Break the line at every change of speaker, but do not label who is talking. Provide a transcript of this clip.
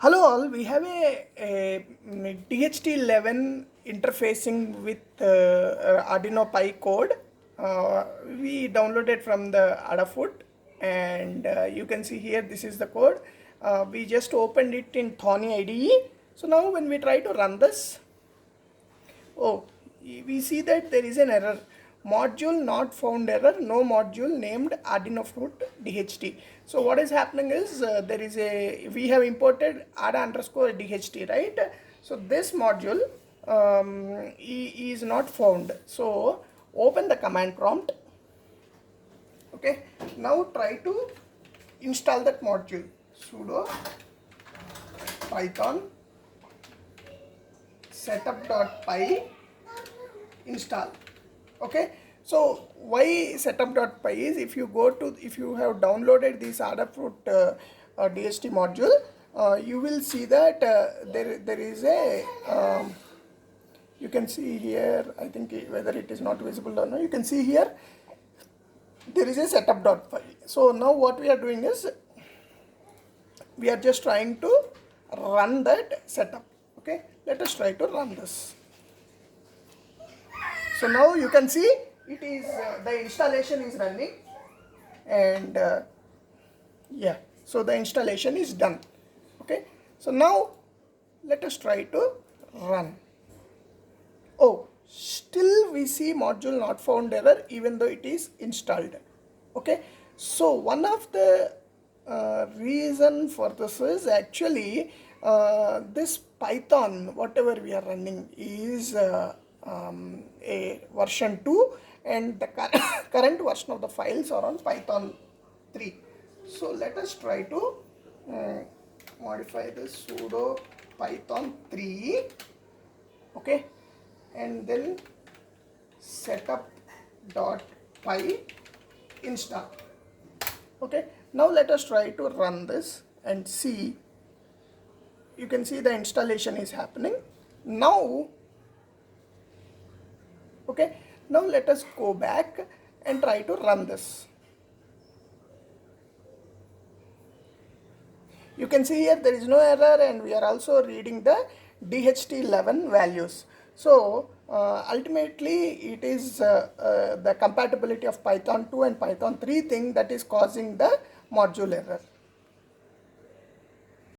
Hello all, we have a DHT11 interfacing with Arduino Pi code. We downloaded from the Adafruit, and you can see here this is the code. We just opened it in Thorny IDE. So now when we try to run this, we see that there is an error. Module not found error, no module named Adafruit DHT. So what is happening is we have imported ada_DHT, right? So this module is not found. So open the command prompt. Okay, now try to install that module. Sudo python setup.py install. Okay, so why setup.py is, if you have downloaded this Adafruit DHT module, you will see that there is a you can see here, I think whether it is not visible or not, you can see here there is a setup.py. So now what we are doing is we are just trying to run that setup. Okay, let us try to run this. So now you can see it is the installation is running, and yeah, so the installation is done. Okay, so now let us try to run. Oh, still we see module not found error even though it is installed. Okay, so one of the reason for this is actually this Python, whatever we are running, is a version 2, and the current version of the files are on Python 3. So let us try to modify this sudo python 3, okay, and then setup.py install. Okay, now let us try to run this and see. You can see the installation is happening now. Okay, now let us go back and try to run this. You can see here there is no error, and we are also reading the DHT11 values. So ultimately it is the compatibility of Python 2 and Python 3 thing that is causing the module error.